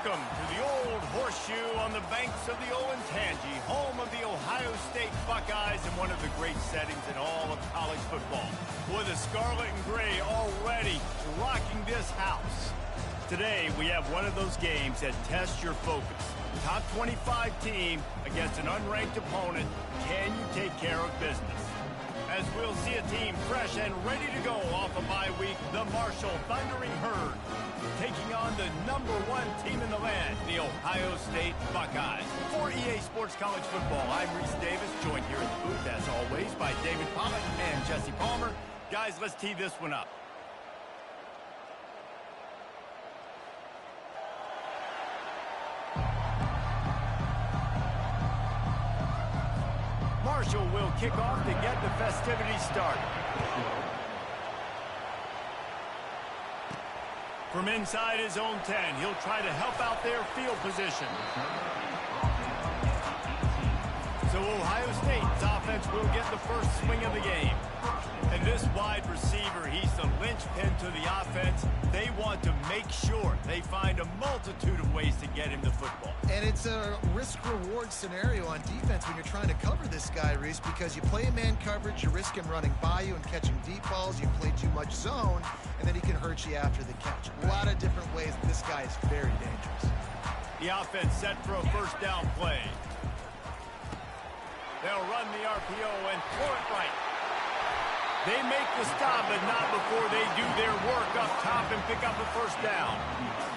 Welcome to the old horseshoe on the banks of the Olentangy, home of the Ohio State Buckeyes and one of the great settings in all of college football. Boy, the scarlet and gray already rocking this house. Today, we have one of those games that tests your focus. Top 25 team against an unranked opponent. Can you take care of business? As we'll see a team fresh and ready to go off a bye week, the Marshall Thundering Herd, taking on the #1 team in the land, the Ohio State Buckeyes. For EA Sports College Football, I'm Reese Davis, joined here in the booth, as always, by David Pollock and Jesse Palmer. Guys, let's tee this one up. Marshall will kick off to get the festivities started. From inside his own 10, he'll try to help out their field position. So Ohio State's offense will get the first swing of the game. And this wide receiver, he's the linchpin to the offense. They want to make sure they find a multitude of ways to get him the football. And it's a risk-reward scenario on defense when you're trying to cover this guy, Reese, because you play man coverage, you risk him running by you and catching deep balls. You play too much zone, and then he can hurt you after the catch. A lot of different ways. This guy is very dangerous. The offense set for a first down play. They'll run the RPO and throw it right. They make the stop, but not before they do their work up top and pick up a first down.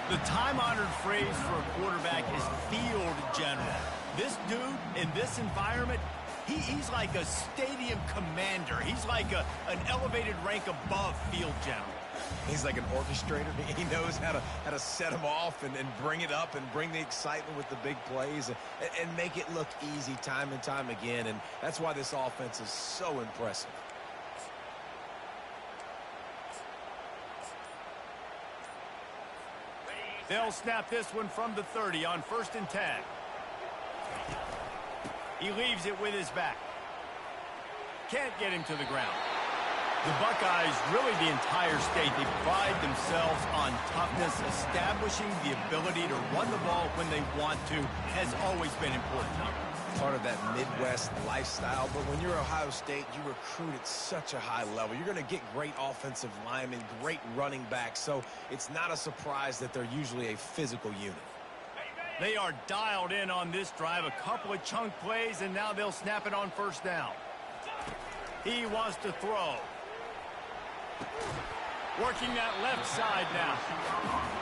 The time-honored phrase for a quarterback is field general. This dude, in this environment, he's like a stadium commander. He's like an elevated rank above field general. He's like an orchestrator. He knows how to set them off and bring it up and bring the excitement with the big plays and make it look easy time and time again. And that's why this offense is so impressive. They'll snap this one from the 30 on 1st and 10. He leaves it with his back. Can't get him to the ground. The Buckeyes, really the entire state, they pride themselves on toughness. Establishing the ability to run the ball when they want to has always been important. Part of that Midwest lifestyle, but when you're Ohio State, you recruit at such a high level. You're going to get great offensive linemen, great running backs, so it's not a surprise that they're usually a physical unit. They are dialed in on this drive, a couple of chunk plays, and now they'll snap it on first down. He wants to throw. Working that left side now.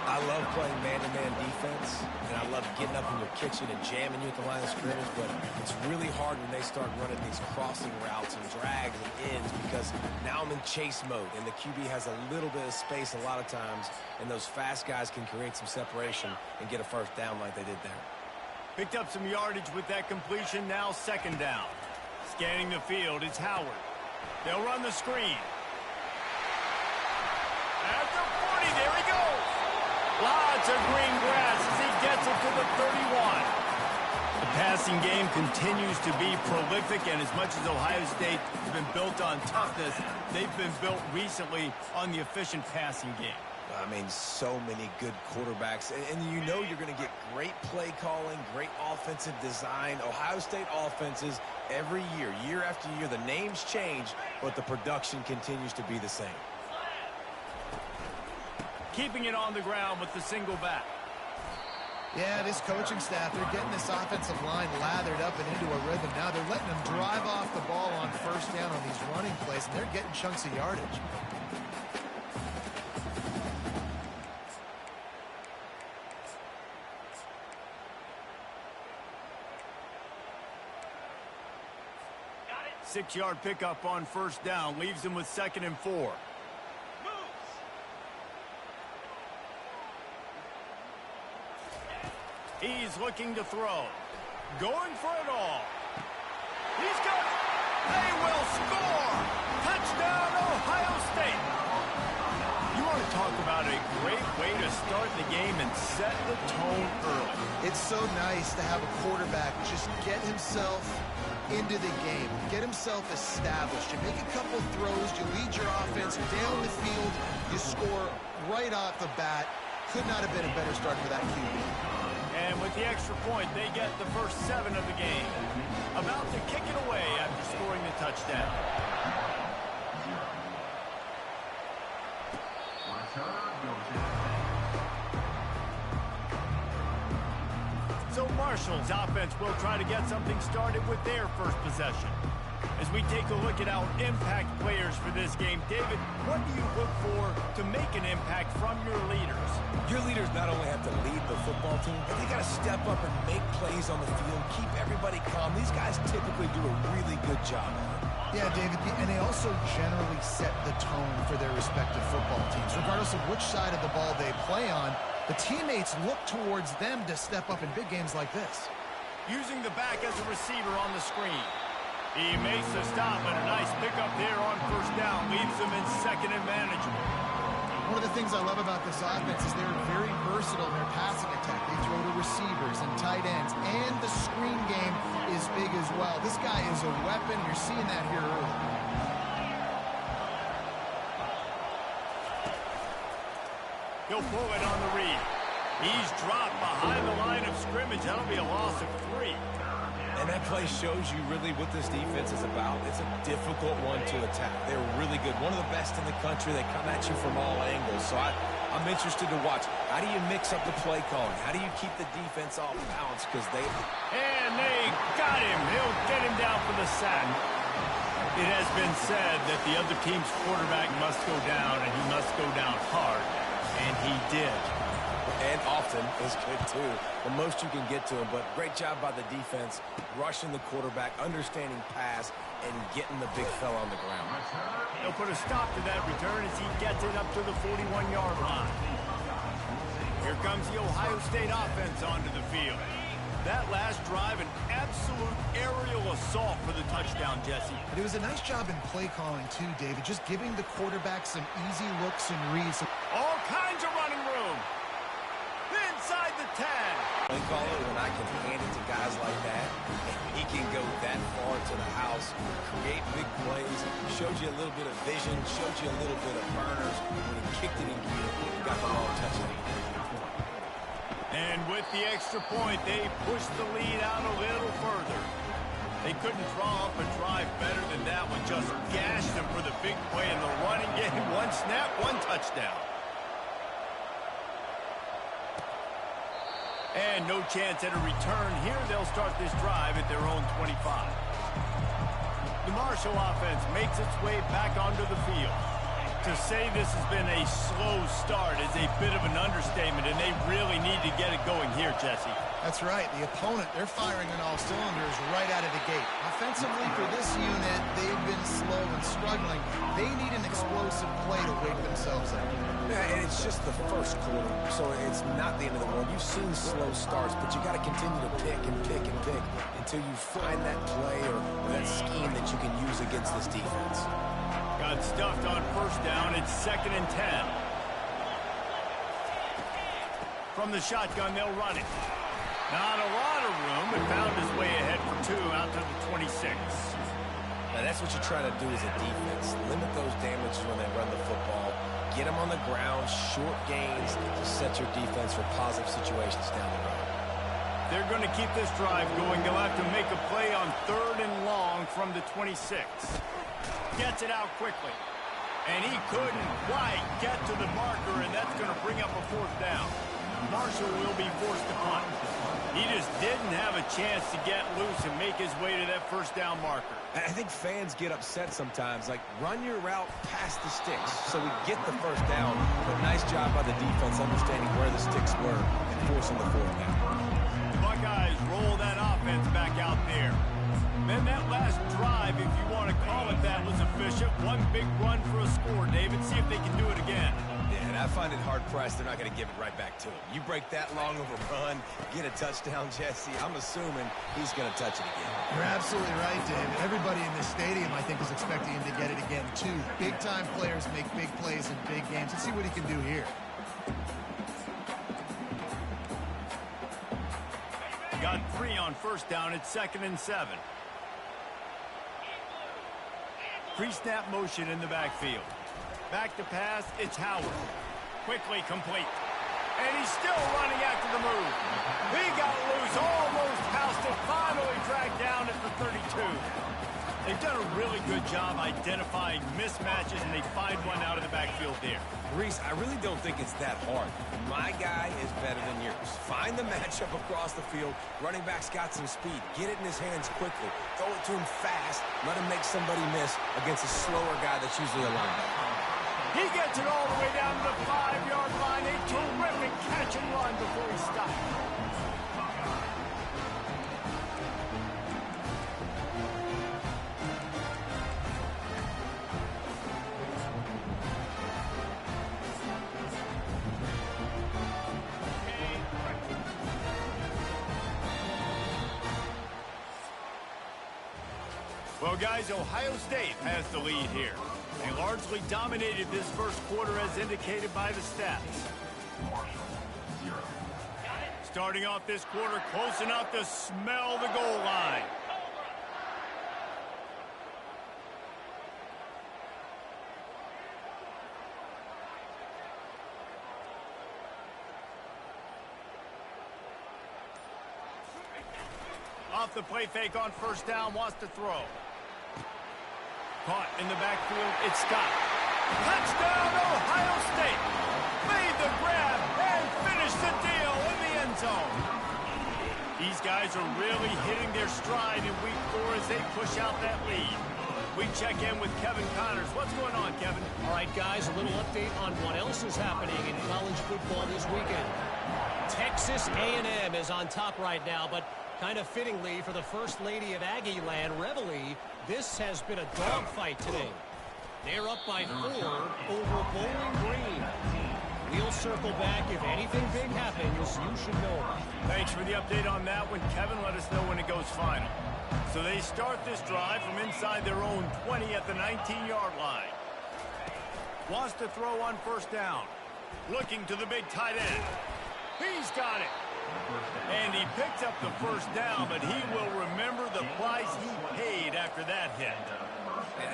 I love playing man-to-man defense, and I love getting up in your kitchen and jamming you at the line of scrimmage, but it's really hard when they start running these crossing routes and drags and ends because now I'm in chase mode, and the QB has a little bit of space a lot of times, and those fast guys can create some separation and get a first down like they did there. Picked up some yardage with that completion, now 2nd down. Scanning the field, it's Howard. They'll run the screen. At the 40, there he goes. Lots of green grass as he gets it to the 31. The passing game continues to be prolific, and as much as Ohio State has been built on toughness, they've been built recently on the efficient passing game. I mean, so many good quarterbacks, and you know you're going to get great play calling, great offensive design. Ohio State offenses every year, year after year, the names change, but the production continues to be the same. Keeping it on the ground with the single back. Yeah, this coaching staff, they're getting this offensive line lathered up and into a rhythm. Now they're letting them drive off the ball on first down on these running plays, and they're getting chunks of yardage. Got it. 6-yard pickup on first down, leaves them with 2nd and 4. He's looking to throw. Going for it all. He's got it. They will score. Touchdown, Ohio State. You want to talk about a great way to start the game and set the tone early. It's so nice to have a quarterback just get himself into the game, get himself established. You make a couple throws, you lead your offense down the field, you score right off the bat. Could not have been a better start for that QB. And with the extra point, they get the first 7 of the game. About to kick it away after scoring the touchdown. So Marshall's offense will try to get something started with their first possession. As we take a look at our impact players for this game, David, what do you look for to make an impact from your leaders? Your leaders not only have to lead the football team, but they got to step up and make plays on the field, keep everybody calm. These guys typically do a really good job of it. Yeah, David, and they also generally set the tone for their respective football teams. Regardless of which side of the ball they play on, the teammates look towards them to step up in big games like this. Using the back as a receiver on the screen. He makes the stop, and a nice pickup there on first down. Leaves them in second and manageable. One of the things I love about this offense is they're very versatile in their passing attack. They throw to receivers and tight ends, and the screen game is big as well. This guy is a weapon. You're seeing that here early. He'll pull it on the read. He's dropped behind the line of scrimmage. That'll be a loss of 3. And that play shows you really what this defense is about. It's a difficult one to attack. They're really good. One of the best in the country. They come at you from all angles. So I'm interested to watch. How do you mix up the play calling? How do you keep the defense off balance? Because And they got him. He'll get him down for the sack. It has been said that the other team's quarterback must go down, and he must go down hard. And he did. And often is good, too. The most you can get to him, but great job by the defense, rushing the quarterback, understanding pass, and getting the big fella on the ground. They'll put a stop to that return as he gets it up to the 41-yard line. Here comes the Ohio State offense onto the field. That last drive, an absolute aerial assault for the touchdown, Jesse. But it was a nice job in play calling, too, David, just giving the quarterback some easy looks and reads. All kinds of running room. Inside the 10. Play caller, when I can hand it to guys like that, and he can go that far to the house, create big plays, showed you a little bit of vision, showed you a little bit of burners. When he kicked it in gear, he got the ball touchdown. And with the extra point, they pushed the lead out a little further. They couldn't draw up a drive better than that one. Just gashed them for the big play in the running game. One snap, one touchdown. And no chance at a return here. They'll start this drive at their own 25. The Marshall offense makes its way back onto the field. To say this has been a slow start is a bit of an understatement, and they really need to get it going here, Jesse. That's right. The opponent, they're firing on all cylinders right out of the gate. Offensively for this unit, they've been slow and struggling. They need an explosive play to wake themselves up. Yeah, and it's just the first quarter, so it's not the end of the world. You've seen slow starts, but you got to continue to pick and pick and pick until you find that play or that scheme that you can use against this defense. Got stuffed on first down. It's 2nd and 10. From the shotgun, they'll run it. Not a lot of room, but found his way ahead for 2 out to the 26. Now, that's what you try to do as a defense. Limit those damages when they run the football. Get them on the ground, short gains to set your defense for positive situations down the road. They're going to keep this drive going. They'll have to make a play on 3rd and long from the 26. Gets it out quickly. And he couldn't quite get to the marker, and that's going to bring up a 4th down. Marshall will be forced to punt. He just didn't have a chance to get loose and make his way to that first down marker. I think fans get upset sometimes, like run your route past the sticks so we get the first down. But nice job by the defense understanding where the sticks were and forcing the 4th down. The Buckeyes roll that offense back out there. Then that last drive, if you want to call it that, was efficient. One big run for a score, David. See if they can do it again. Yeah, and I find it hard-pressed they're not going to give it right back to him. You break that long of a run, get a touchdown, Jesse, I'm assuming he's going to touch it again. You're absolutely right, David. Everybody in this stadium, I think, is expecting him to get it again, too. Big-time players make big plays in big games. Let's see what he can do here. Got 3 on first down. It's 2nd and 7. Pre-snap motion in the backfield. Back to pass, it's Howard. Quickly complete. And he's still running after the move. He got loose, almost housed it, finally dragged down at the 32. They've done a really good job identifying mismatches, and they find one out of the backfield there. Reese, I really don't think it's that hard. My guy is better than yours. Find the matchup across the field. Running back's got some speed. Get it in his hands quickly. Throw it to him fast. Let him make somebody miss against a slower guy that's usually a linebacker. He gets it all the way down to the 5-yard line. A terrific catch and run before he stops. Well, guys, Ohio State has the lead here. They largely dominated this first quarter as indicated by the stats. Starting off this quarter close enough to smell the goal line. Off the play fake on first down, wants to throw. Caught in the backfield, it's Scott. Touchdown, Ohio State! Made the grab and finished the deal in the end zone. These guys are really hitting their stride in week 4 as they push out that lead. We check in with Kevin Connors. What's going on, Kevin? All right, guys, a little update on what else is happening in college football this weekend. Texas A&M is on top right now, but kind of fittingly for the First Lady of Aggie Land, Reveille, this has been a dogfight today. They're up by 4 over Bowling Green. We'll circle back. If anything big happens, you should know about it. Thanks for the update on that one, Kevin. Let us know when it goes final. So they start this drive from inside their own 20 at the 19-yard line. Wants to throw on first down. Looking to the big tight end. He's got it. And he picked up the first down, but he will remember the price he paid after that hit.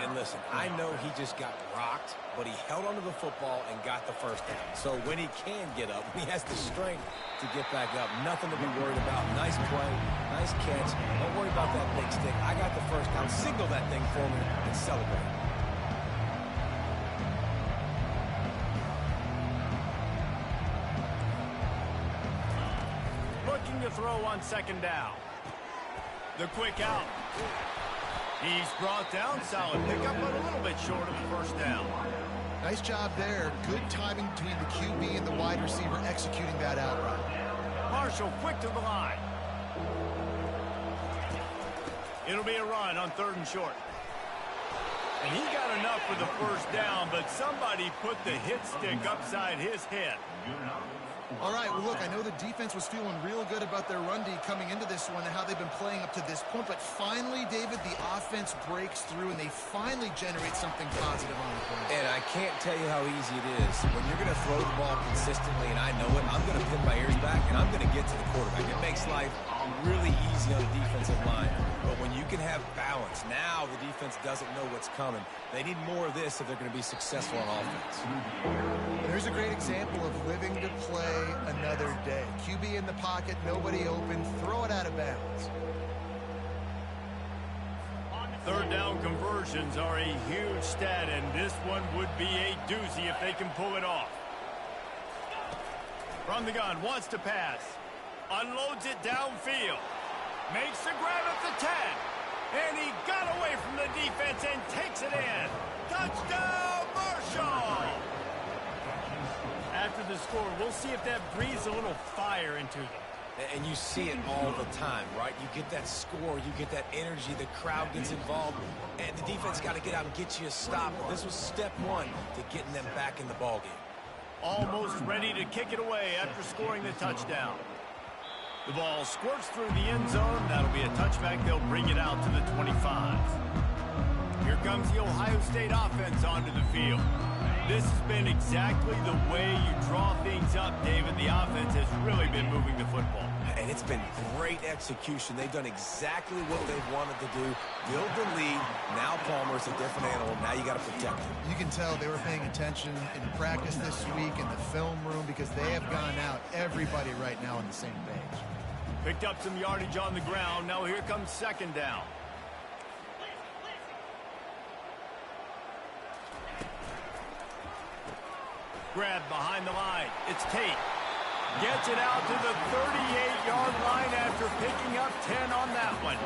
And listen, I know he just got rocked, but he held onto the football and got the first down. So when he can get up, he has the strength to get back up. Nothing to be worried about. Nice play, nice catch. Don't worry about that big stick. I got the first down. Signal that thing for me and celebrate. Looking to throw on second down. The quick out. He's brought down. Solid pickup, but a little bit short of the first down. Nice job there. Good timing between the QB and the wide receiver executing that out route. Marshall quick to the line. It'll be a run on 3rd and short. And he got enough for the first down, but somebody put the hit stick upside his head. All right, well, look, I know the defense was feeling real good about their run D coming into this one and how they've been playing up to this point, but finally, David, the offense breaks through and they finally generate something positive on the play. And I can't tell you how easy it is. When you're going to throw the ball consistently, and I know it, I'm going to pin my ears back, and I'm going to get to the quarterback. It makes life really easy on the defensive line. But when you can have balance, now the defense doesn't know what's coming. They need more of this if they're going to be successful on offense. There's a great example of living to play another day. QB in the pocket, nobody open, throw it out of bounds. 3rd down conversions are a huge stat, and this one would be a doozy if they can pull it off. From the gun, wants to pass. Unloads it downfield. Makes the grab at the 10. And he got away from the defense and takes it in. Touchdown, Marshall! After the score, we'll see if that breathes a little fire into them. And you see it all the time, right? You get that score, you get that energy, the crowd gets involved, and the defense got to get out and get you a stop. But this was step 1 to getting them back in the ballgame. Almost ready to kick it away after scoring the touchdown. The ball squirts through the end zone. That'll be a touchback. They'll bring it out to the 25. Here comes the Ohio State offense onto the field. This has been exactly the way you draw things up, David. The offense has really been moving the football. And it's been great execution. They've done exactly what they've wanted to do. Build the lead. Now Palmer's a different animal. Now you got to protect him. You can tell they were paying attention in practice this week in the film room because they have gone out, everybody right now on the same page. Picked up some yardage on the ground. Now here comes second down. Grab behind the line. It's Tate. Gets it out to the 38-yard line after picking up 10 on that one.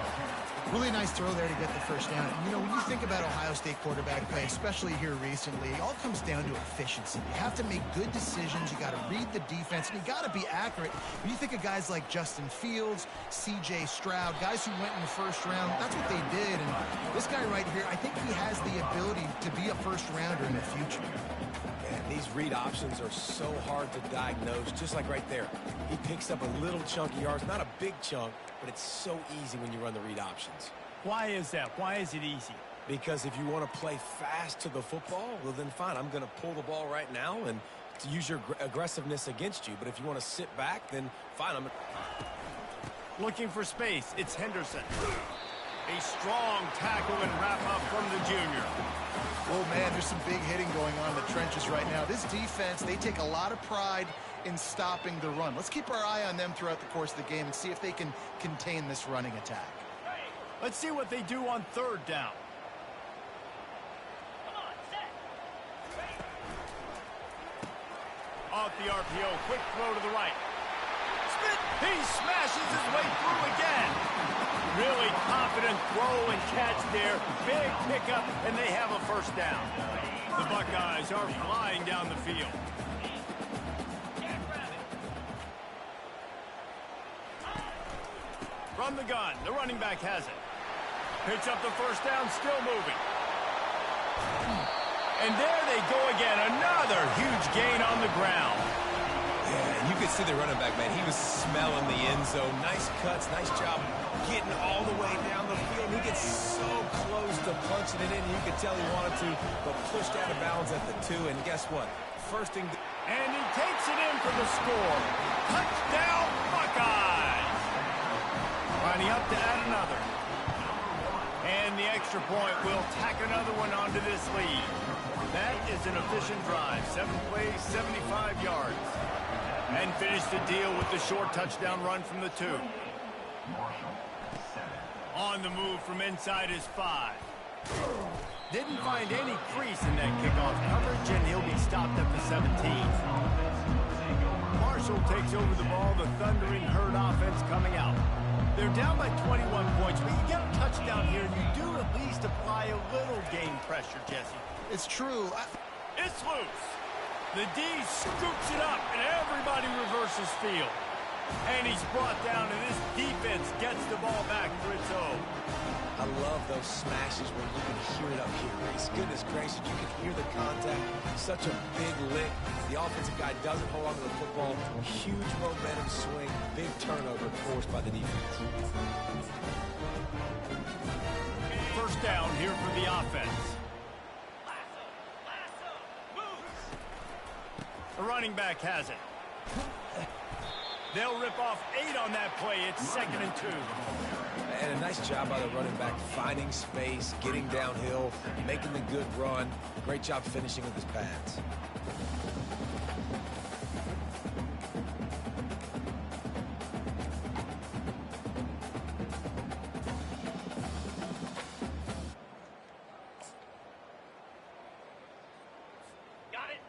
Really nice throw there to get the first down. And, you know, when you think about Ohio State quarterback play, especially here recently, it all comes down to efficiency. You have to make good decisions. You got to read the defense, and you got to be accurate. When you think of guys like Justin Fields, C.J. Stroud, guys who went in the first round, that's what they did. And this guy right here, I think he has the ability to be a first-rounder in the future. And these read options are so hard to diagnose, just like right there. He picks up a little chunk of yards, not a big chunk, but it's so easy when you run the read options. Why is that? Why is it easy? Because if you want to play fast to the football, well then fine, I'm going to pull the ball right now and to use your aggressiveness against you. But if you want to sit back, then fine. Looking for space. It's Henderson. A strong tackle and wrap-up from the junior. Oh, man, there's some big hitting going on in the trenches right now. This defense, they take a lot of pride in stopping the run. Let's keep our eye on them throughout the course of the game and see if they can contain this running attack. Let's see what they do on third down. Off the RPO, quick throw to the right. He smashes his way through again. Really confident throw and catch there. Big pickup, and they have a first down. The Buckeyes are flying down the field. From the gun, the running back has it. Picks up the first down, still moving. And there they go again. Another huge gain on the ground. Yeah, you could see the running back, man. He was smelling the end zone. Nice cuts, nice job getting all the way down the field. He gets so close to punching it in. You could tell he wanted to, but pushed out of bounds at the 2. And guess what? First thing. And he takes it in for the score. Touchdown, Buckeyes. Lining up to add another. And the extra point will tack another one onto this lead. That is an efficient drive. 7 plays, 75 yards. And finish the deal with the short touchdown run from the 2. On the move from inside his 5. Didn't find any crease in that kickoff coverage, and he'll be stopped at the 17. Marshall takes over the ball. The Thundering Herd offense coming out. They're down by 21 points, but you get a touchdown here, and you do at least apply a little game pressure, Jesse. It's true. It's loose. The D scoops it up, and everybody reverses field. And he's brought down, and this defense gets the ball back for its own. I love those smashes where you can hear it up here, Reese. Goodness gracious, you can hear the contact. Such a big lick. The offensive guy doesn't hold on to the football. Huge momentum swing. Big turnover forced by the defense. First down here for the offense. The running back has it. They'll rip off 8 on that play. It's 2nd and 2. And a nice job by the running back, finding space, getting downhill, making the good run. Great job finishing with his pads.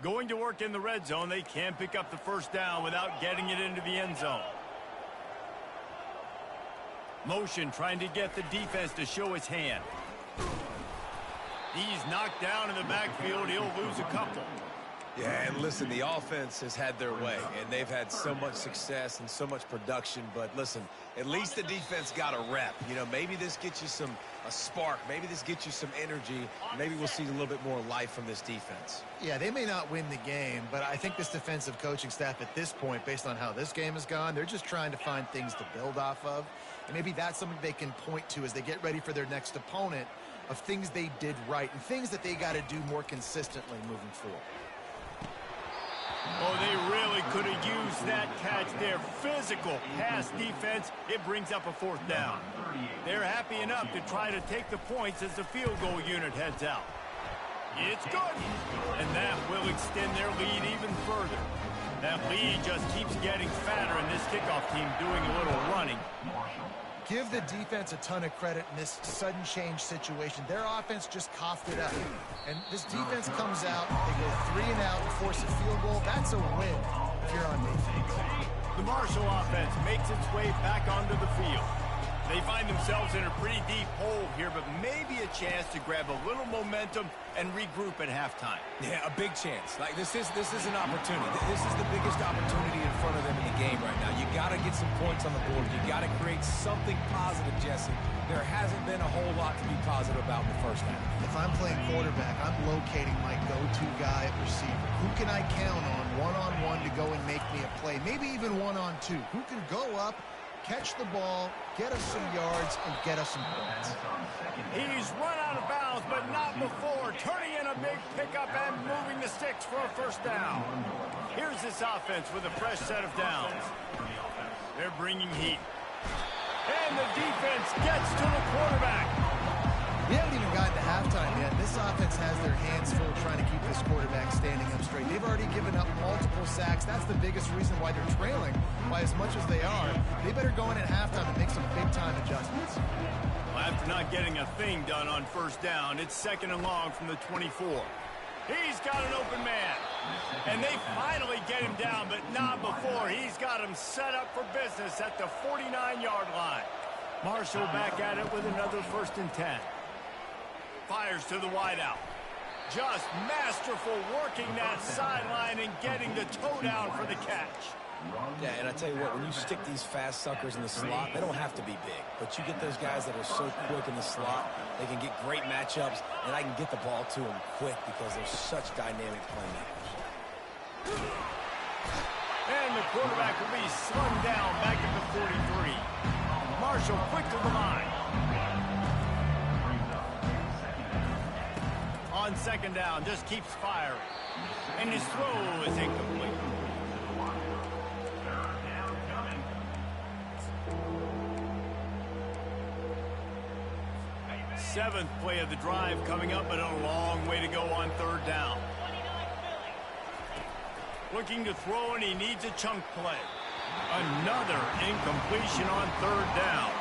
Going to work in the red zone. They can't pick up the first down without getting it into the end zone. Motion trying to get the defense to show his hand. He's knocked down in the backfield. He'll lose a couple. Yeah, and listen, the offense has had their way, and they've had so much success and so much production. But listen, at least the defense got a rep. You know, maybe this gets you a spark. Maybe this gets you some energy. Maybe we'll see a little bit more life from this defense. Yeah, they may not win the game, but I think this defensive coaching staff at this point, based on how this game has gone, they're just trying to find things to build off of. And maybe that's something they can point to as they get ready for their next opponent, of things they did right and things that they got to do more consistently moving forward. Oh, they really could have used that catch there. Physical pass defense. It brings up a 4th down. They're happy enough to try to take the points as the field goal unit heads out. It's good. And that will extend their lead even further. That lead just keeps getting fatter, and this kickoff team doing a little running. Give the defense a ton of credit in this sudden change situation. Their offense just coughed it up. And this defense comes out, they go 3 and out and force a field goal. That's a win if you're on defense. The Marshall offense makes its way back onto the field. They find themselves in a pretty deep hole here, but maybe a chance to grab a little momentum and regroup at halftime. Yeah, a big chance. Like this is an opportunity. This is the biggest opportunity in front of them in the game right now. You got to get some points on the board. You got to create something positive, Jesse. There hasn't been a whole lot to be positive about in the first half. If I'm playing quarterback, I'm locating my go-to guy at receiver. Who can I count on one-on-one to go and make me a play? Maybe even one-on-two. Who can go up, catch the ball, get us some yards, and get us some points. He's run out of bounds, but not before. Turning in a big pickup and moving the sticks for a 1st down. Here's this offense with a fresh set of downs. They're bringing heat. And the defense gets to the quarterback. We haven't even gotten to halftime yet. This offense has their hands full trying to keep this quarterback standing up straight. They've already given up multiple sacks. That's the biggest reason why they're trailing by as much as they are. They better go in at halftime and make some big-time adjustments. Well, after not getting a thing done on 1st down, it's 2nd and long from the 24. He's got an open man. And they finally get him down, but not before. He's got him set up for business at the 49-yard line. Marshall back at it with another 1st and 10. Fires to the wideout. Just masterful working that sideline and getting the toe down for the catch. Yeah, and I tell you what, when you stick these fast suckers in the slot, they don't have to be big. But you get those guys that are so quick in the slot, they can get great matchups, and I can get the ball to them quick because they're such dynamic playmakers. And the quarterback will be slung down back at the 43. Marshall quick to the line. On 2nd down, just keeps firing. And his throw is incomplete. Seventh play of the drive coming up, but a long way to go on 3rd down. Looking to throw, and he needs a chunk play. Another incompletion on 3rd down.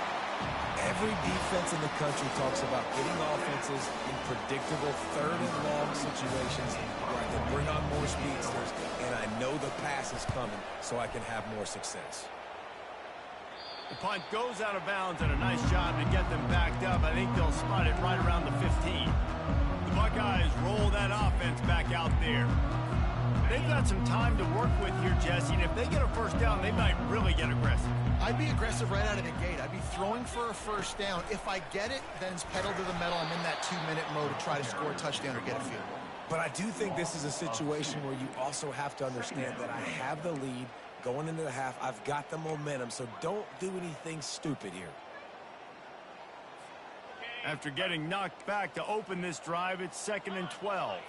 Every defense in the country talks about getting offenses in predictable 3rd and long situations where I can bring on more speedsters, and I know the pass is coming so I can have more success. The punt goes out of bounds, and a nice job to get them backed up. I think they'll spot it right around the 15. The Buckeyes roll that offense back out there. They've got some time to work with here, Jesse, and if they get a 1st down, they might really get aggressive. I'd be aggressive right out of the gate. I'd be throwing for a 1st down. If I get it, then it's pedal to the metal. I'm in that 2-minute mode to try to score a touchdown or get a field goal. But I do think this is a situation where you also have to understand that I have the lead going into the half. I've got the momentum, so don't do anything stupid here. After getting knocked back to open this drive, it's 2nd and 12.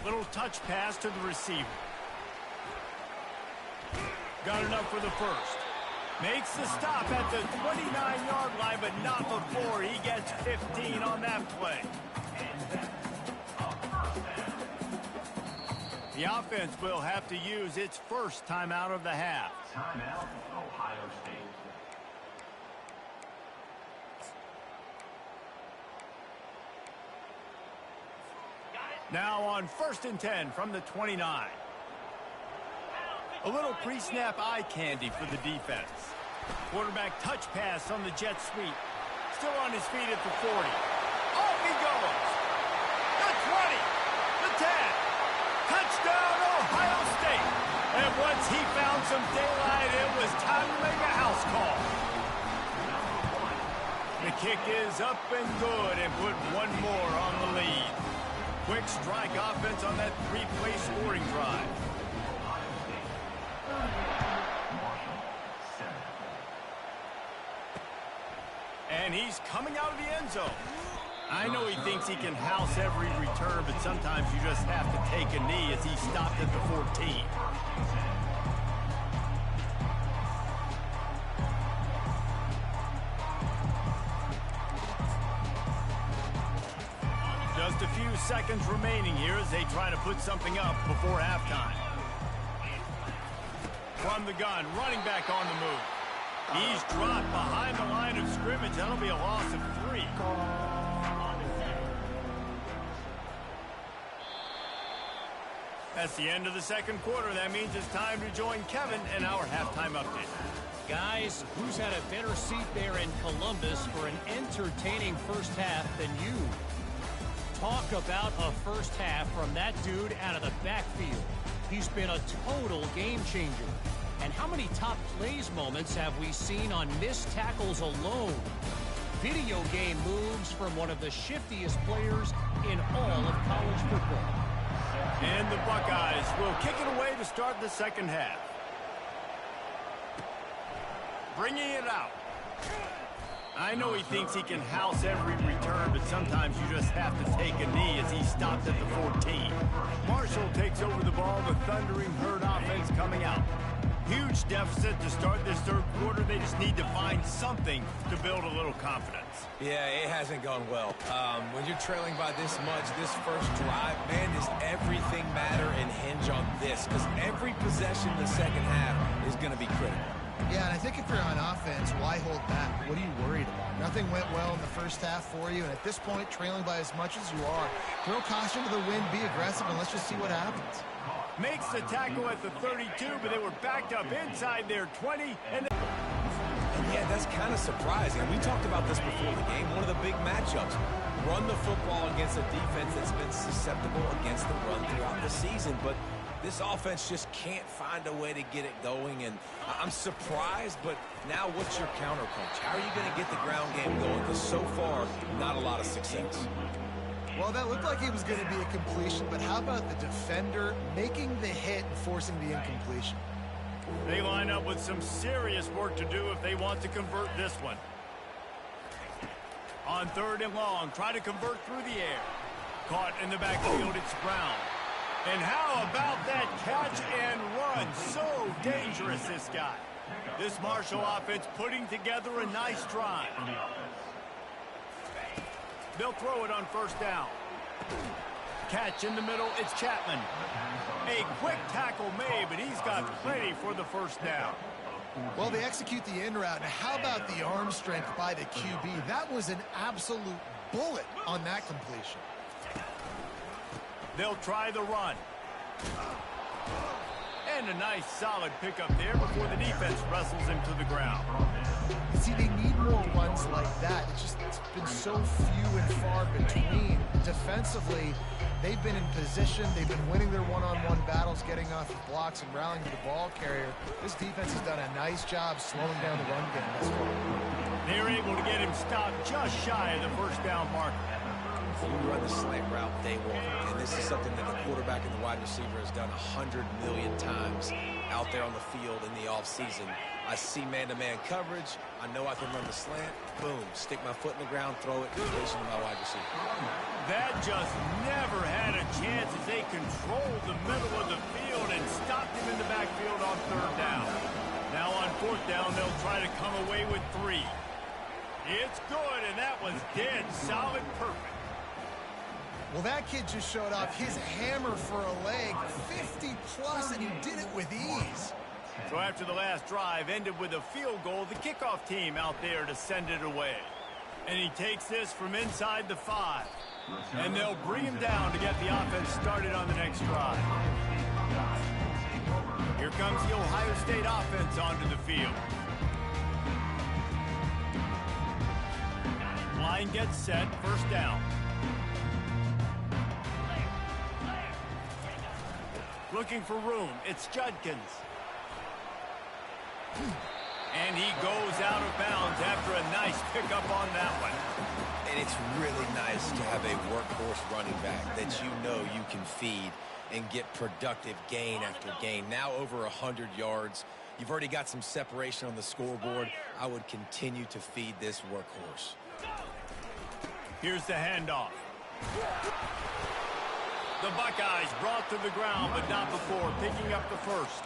Little touch pass to the receiver. Got enough for the 1st. Makes the stop at the 29-yard line, but not before he gets 15 on that play. The offense will have to use its 1st timeout of the half. Timeout, Ohio State. Now on 1st and 10 from the 29. A little pre-snap eye candy for the defense. Quarterback touch pass on the jet sweep. Still on his feet at the 40. Off he goes. The some daylight. It was time to make a house call. The kick is up and good and put one more on the lead. Quick strike offense on that three-play scoring drive. And he's coming out of the end zone. I know he thinks he can house every return, but sometimes you just have to take a knee as he stopped at the 14. Just a few seconds remaining here as they try to put something up before halftime. From the gun, running back on the move. He's dropped behind the line of scrimmage. That'll be a loss of 3. That's the end of the second quarter. That means it's time to join Kevin and our halftime update. Guys, who's had a better seat there in Columbus for an entertaining first half than you? Talk about a first half from that dude out of the backfield. He's been a total game changer. And how many top plays moments have we seen on missed tackles alone? Video game moves from one of the shiftiest players in all of college football. And the Buckeyes will kick it away to start the second half. Bringing it out. I know he thinks he can house every return, but sometimes you just have to take a knee as he stopped at the 14. Marshall takes over the ball, the Thundering Herd offense coming out. Huge deficit to start this third quarter. They just need to find something to build a little confidence. Yeah, it hasn't gone well. When you're trailing by this much, this first drive, man, does everything matter and hinge on this? Because every possession in the second half is going to be critical. Yeah, and I think if you're on offense, why hold back? What are you worried about? Nothing went well in the first half for you, and at this point, trailing by as much as you are, throw caution to the wind, be aggressive, and let's just see what happens. Makes the tackle at the 32, but they were backed up inside their 20. And yeah, that's kind of surprising. We talked about this before the game. One of the big matchups. Run the football against a defense that's been susceptible against the run throughout the season. But this offense just can't find a way to get it going. And I'm surprised, but now what's your counterpunch? How are you going to get the ground game going? Because so far, not a lot of success. Well, that looked like it was going to be a completion, but how about the defender making the hit and forcing the incompletion? They line up with some serious work to do if they want to convert this one. On third and long, try to convert through the air. Caught in the backfield, it's Brown. And how about that catch and run? So dangerous, this guy. This Marshall offense putting together a nice drive. They'll throw it on first down. Catch in the middle, it's Chapman. A quick tackle made, but he's got plenty for the first down. Well, they execute the in route. Now, how about the arm strength by the QB? That was an absolute bullet on that completion. They'll try the run. And a nice solid pickup there before the defense wrestles him to the ground. You see, they need more runs like that. It's been so few and far between. Defensively, they've been in position. They've been winning their one-on-one battles, getting off the blocks and rallying to the ball carrier. This defense has done a nice job slowing down the run game thus far. They're able to get him stopped just shy of the first down marker. You run the slant route day one, and this is something that the quarterback and the wide receiver has done 100 million times out there on the field in the offseason. I see man-to-man coverage. I know I can run the slant. Boom, stick my foot in the ground, throw it, completion to my wide receiver. That just never had a chance as they controlled the middle of the field and stopped him in the backfield on third down. Now on fourth down, they'll try to come away with 3. It's good, and that was dead solid perfect. Well, that kid just showed off his hammer for a leg, 50-plus, and he did it with ease. So after the last drive ended with a field goal, the kickoff team out there to send it away. And he takes this from inside the 5. And they'll bring him down to get the offense started on the next drive. Here comes the Ohio State offense onto the field. Line gets set, first down. Looking for room, it's Judkins. he goes out of bounds after a nice pickup on that one. And it's really nice to have a workhorse running back that you know you can feed and get productive gain after gain. Now over 100 yards. You've already got some separation on the scoreboard. I would continue to feed this workhorse. Here's the handoff. The Buckeyes brought to the ground, but not before picking up the first.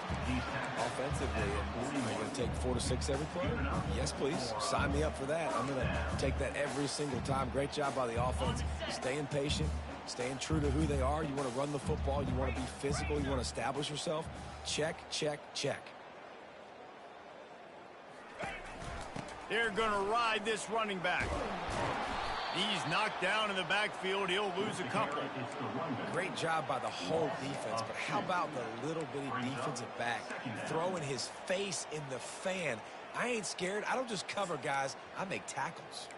Offensively, I'm going to take 4 to 6 every play. Yes, please. Sign me up for that. I'm going to take that every single time. Great job by the offense. Staying patient, staying true to who they are. You want to run the football. You want to be physical. You want to establish yourself. Check, check, check. They're going to ride this running back. He's knocked down in the backfield. He'll lose a couple. Great job by the whole defense, but how about the little bitty defensive back throwing his face in the fan? I ain't scared. I don't just cover guys. I make tackles.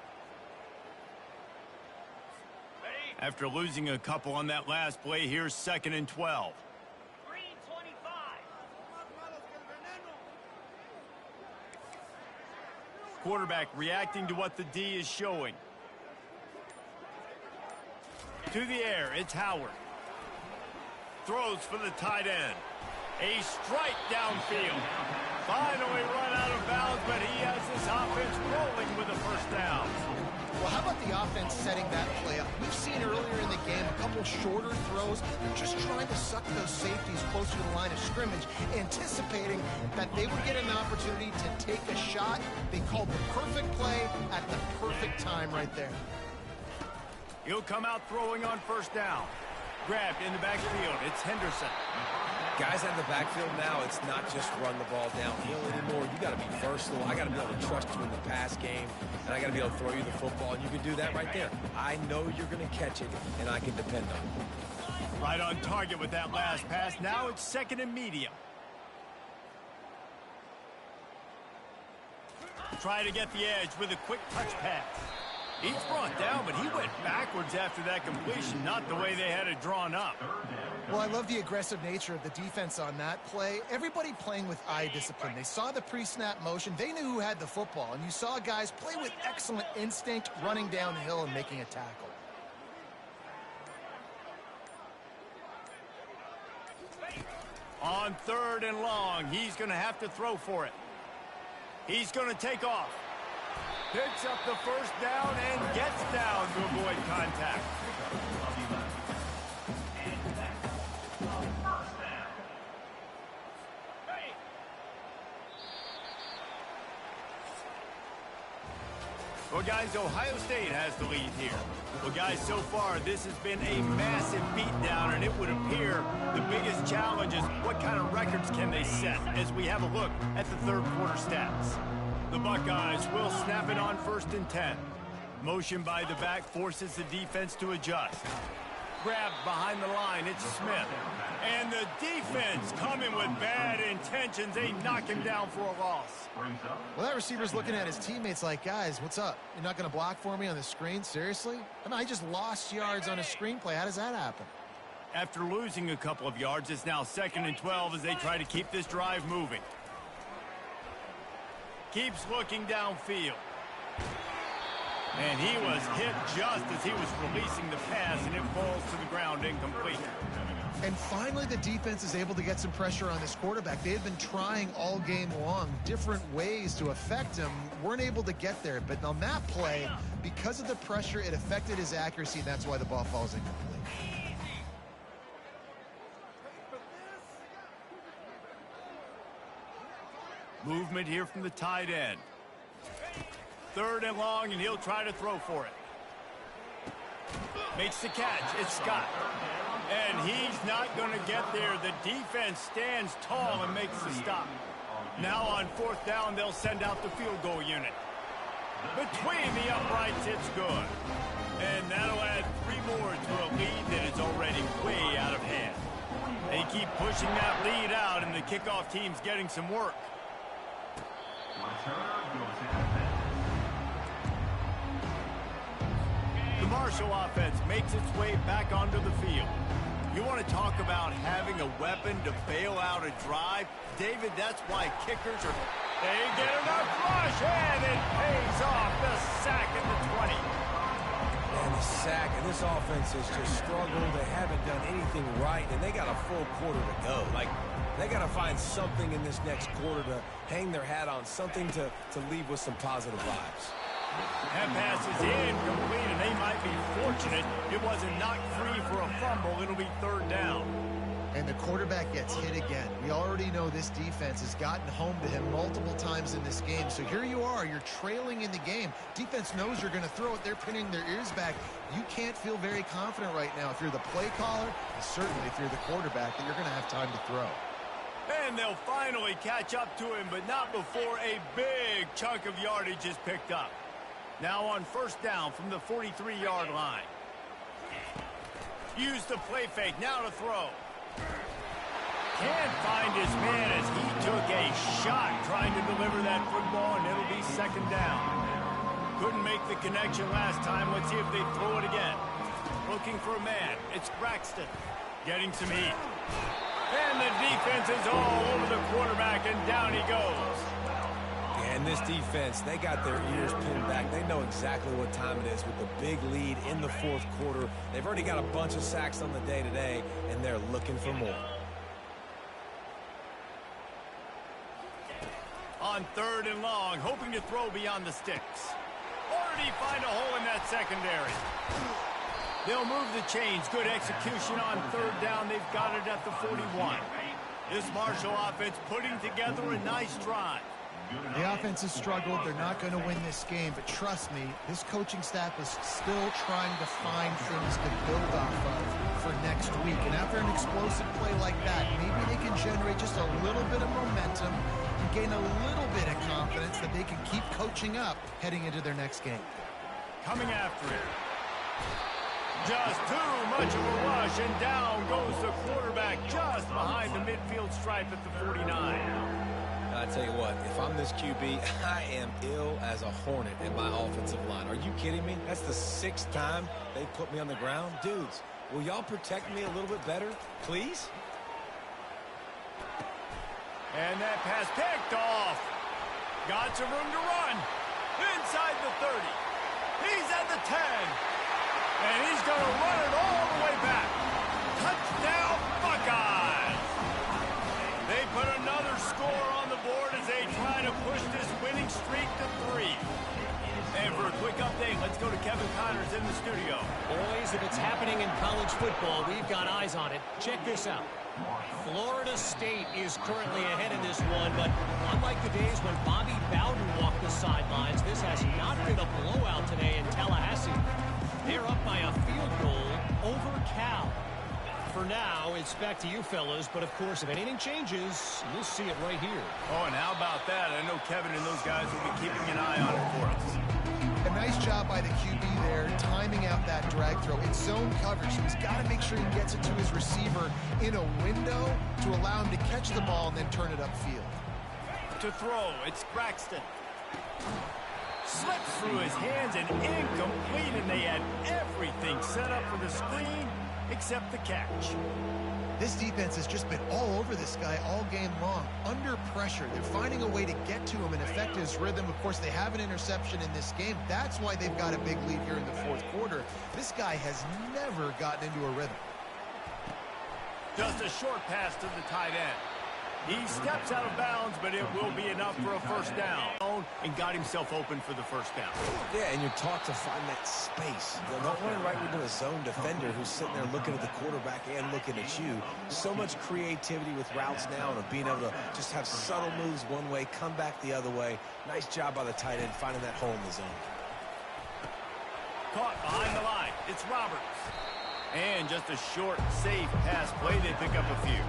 After losing a couple on that last play, here's 2nd and 12. Quarterback reacting to what the D is showing. To the air, it's Howard. Throws for the tight end. A strike downfield. Finally run out of bounds, but he has this offense rolling with a first down. Well, how about the offense setting that play up? We've seen earlier in the game a couple shorter throws. They're just trying to suck those safeties closer to the line of scrimmage, anticipating that they would get an opportunity to take a shot. They called the perfect play at the perfect time right there. He'll come out throwing on first down. Grabbed in the backfield. It's Henderson. Guys out in the backfield now, it's not just run the ball downhill anymore. You got to be versatile. I got to be able to trust you in the pass game, and I got to be able to throw you the football, and you can do that right there. I know you're going to catch it, and I can depend on it. Right on target with that last pass. Now it's 2nd and medium. Try to get the edge with a quick touch pass. He's brought down, but he went backwards after that completion, not the way they had it drawn up. Well, I love the aggressive nature of the defense on that play. Everybody playing with eye discipline. They saw the pre-snap motion. They knew who had the football, and you saw guys play with excellent instinct, running downhill and making a tackle. On 3rd and long, he's going to have to throw for it. He's going to take off. Picks up the first down and gets down to avoid contact. Well, guys, Ohio State has the lead here. Well, guys, so far, this has been a massive beatdown, and it would appear the biggest challenge is what kind of records can they set as we have a look at the third quarter stats. The Buckeyes will snap it on 1st and 10. Motion by the back forces the defense to adjust. Grabbed behind the line, it's Smith. And the defense coming with bad intentions. They knock him down for a loss. Well, that receiver's looking at his teammates like, guys, what's up? You're not going to block for me on the screen? Seriously? I mean, I just lost yards on a screenplay. How does that happen? After losing a couple of yards, it's now 2nd and 12 as they try to keep this drive moving. Keeps looking downfield. And he was hit just as he was releasing the pass, and it falls to the ground incomplete. And finally, the defense is able to get some pressure on this quarterback. They had been trying all game long different ways to affect him. Weren't able to get there. But on that play, because of the pressure, it affected his accuracy, and that's why the ball falls incomplete. Movement here from the tight end. 3rd and long, and he'll try to throw for it. Makes the catch. It's Scott. And he's not going to get there. The defense stands tall and makes the stop. Now on 4th down, they'll send out the field goal unit. Between the uprights, it's good. And that'll add 3 more to a lead that is already way out of hand. They keep pushing that lead out, and the kickoff team's getting some work. The Marshall offense makes its way back onto the field. You want to talk about having a weapon to bail out a drive? David, that's why kickers are They get enough rush, and it pays off. The sack at the 20. And the sack, and this offense has just struggled. They haven't done anything right, and they got a full quarter to go. Like, they got to find something in this next quarter to hang their hat on, something to leave with some positive vibes. That pass is incomplete, and they might be fortunate it wasn't knocked free for a fumble. It'll be third down. And the quarterback gets hit again. We already know this defense has gotten home to him multiple times in this game. So here you are, you're trailing in the game. Defense knows you're going to throw it. They're pinning their ears back. You can't feel very confident right now if you're the play caller, and certainly if you're the quarterback, that you're going to have time to throw. And they'll finally catch up to him, but not before a big chunk of yardage is picked up. Now on first down from the 43-yard line. Use the play fake, now to throw. Can't find his man as he took a shot trying to deliver that football, and it'll be second down. Couldn't make the connection last time. Let's see if they throw it again. Looking for a man. It's Braxton. Getting some heat. And the defense is all over the quarterback, and down he goes. And this defense, they got their ears pinned back. They know exactly what time it is with the big lead in the fourth quarter. They've already got a bunch of sacks on the day today, and they're looking for more. On third and long, hoping to throw beyond the sticks. Already find a hole in that secondary. They'll move the chains. Good execution on third down. They've got it at the 41. This Marshall offense putting together a nice drive. The offense has struggled. They're not going to win this game, but trust me, this coaching staff is still trying to find things to build off of for next week. And after an explosive play like that, maybe they can generate just a little bit of momentum and gain a little bit of confidence that they can keep coaching up heading into their next game. Coming after it. Just too much of a rush, and down goes the quarterback just behind the midfield stripe at the 49. I tell you what, if I'm this QB, I am ill as a hornet in my offensive line. Are you kidding me? That's the 6th time they put me on the ground. Dudes, will y'all protect me a little bit better, please? And that pass picked off. Got some room to run. Inside the 30. He's at the 10. And he's going to run it all the way back. Touchdown, Buckeyes. They put another score on the board as they try to push this winning streak to 3. And for a quick update, let's go to Kevin Connors in the studio. Boys, if it's happening in college football, we've got eyes on it. Check this out. Florida State is currently ahead in this one, but unlike the days when Bobby Bowden walked the sidelines, this has not been a blowout today in Tallahassee. They're up by a field goal over Cal. For now, it's back to you fellas, but of course, if anything changes, you'll see it right here. Oh, and how about that? I know Kevin and those guys will be keeping an eye on it for us. A nice job by the QB there, timing out that drag throw. It's zone coverage, so he's got to make sure he gets it to his receiver in a window to allow him to catch the ball and then turn it upfield. To throw, it's Braxton. Slips through his hands and incomplete, and they had everything set up for the screen except the catch. This defense has just been all over this guy all game long. Under pressure, they're finding a way to get to him and affect his rhythm. Of course, they have an interception in this game. That's why they've got a big lead here in the fourth quarter. This guy has never gotten into a rhythm. Just a short pass to the tight end. He steps out of bounds, but it will be enough for a first down. And got himself open for the first down. Yeah, and you're taught to find that space. They're not running right into a zone defender who's sitting there looking at the quarterback and looking at you. So much creativity with routes now and of being able to just have subtle moves one way, come back the other way. Nice job by the tight end finding that hole in the zone. Caught behind the line. It's Roberts. And just a short, safe pass play. They pick up a few.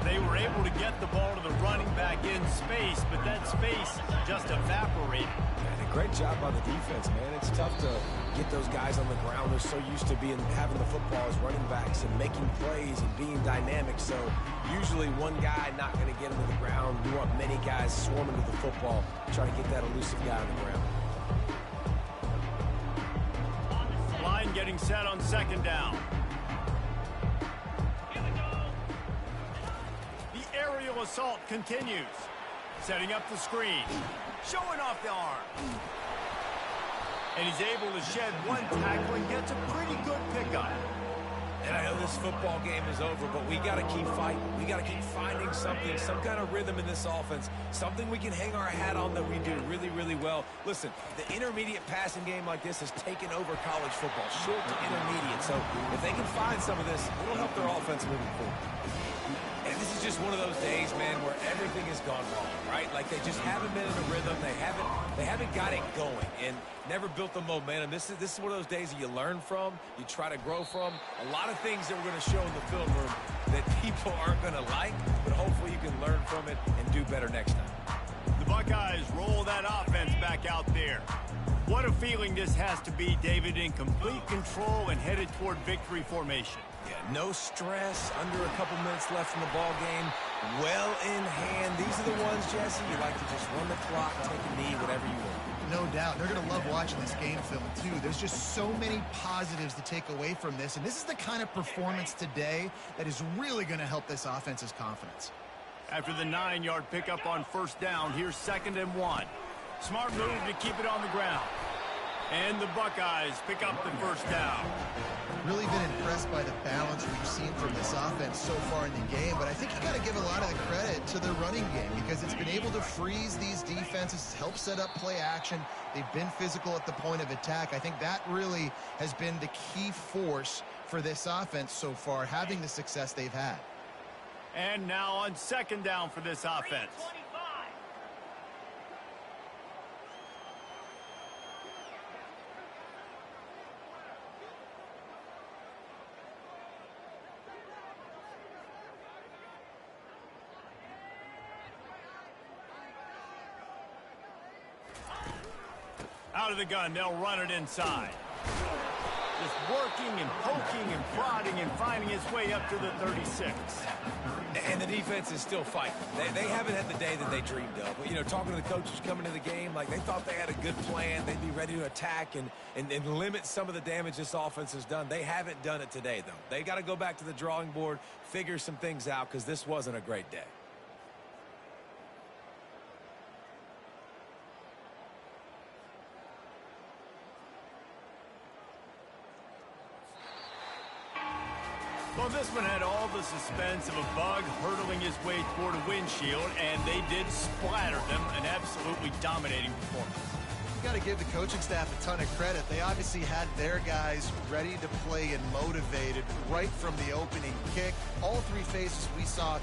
They were able to get the ball to the running back in space, but that space just evaporated. And a great job by the defense, man. It's tough to get those guys on the ground. They're so used to having the football as running backs and making plays and being dynamic. So usually one guy not going to get him to the ground. You want many guys swarming to the football, try to get that elusive guy on the ground. Line getting set on second down. Aerial assault continues. Setting up the screen. Showing off the arm. And he's able to shed one tackle and gets a pretty good pickup. And I know this football game is over, but we got to keep fighting. We got to keep finding something, some kind of rhythm in this offense, something we can hang our hat on that we do really, really well. Listen, the intermediate passing game like this has taken over college football, short to intermediate. So if they can find some of this, it'll help their offense moving forward. And this is just one of those days, man, where everything has gone wrong, right? Like they just haven't been in a rhythm. They haven't got it going and never built the momentum. This is one of those days that you learn from, you try to grow from. A lot of things that we're going to show in the film room that people aren't going to like, but hopefully you can learn from it and do better next time. The Buckeyes roll that offense back out there. What a feeling this has to be, David, in complete control and headed toward victory formation. Yeah, no stress, under a couple minutes left in the ball game, well in hand. These are the ones, Jesse, you like to just run the clock, take a knee, whatever you want. No doubt. They're going to love watching this game film, too. There's just so many positives to take away from this, and this is the kind of performance today that is really going to help this offense's confidence. After the 9-yard pickup on first down, here's 2nd and 1. Smart move to keep it on the ground. And the Buckeyes pick up the first down. Really been impressed by the balance we've seen from this offense so far in the game, but I think you got to give a lot of the credit to the running game because it's been able to freeze these defenses, help set up play action. They've been physical at the point of attack. I think that really has been the key force for this offense so far, having the success they've had. And now on 2nd down for this offense. Out of the gun, they'll run it inside. Just working and poking and prodding and finding his way up to the 36. And the defense is still fighting. They haven't had the day that they dreamed of. But, you know, talking to the coaches coming to the game, like they thought they had a good plan. They'd be ready to attack and limit some of the damage this offense has done. They haven't done it today, though. They got to go back to the drawing board, figure some things out, because this wasn't a great day. Well, this one had all the suspense of a bug hurtling his way toward a windshield, and they did splatter them. An absolutely dominating performance. You got to give the coaching staff a ton of credit. They obviously had their guys ready to play and motivated right from the opening kick. All three phases we saw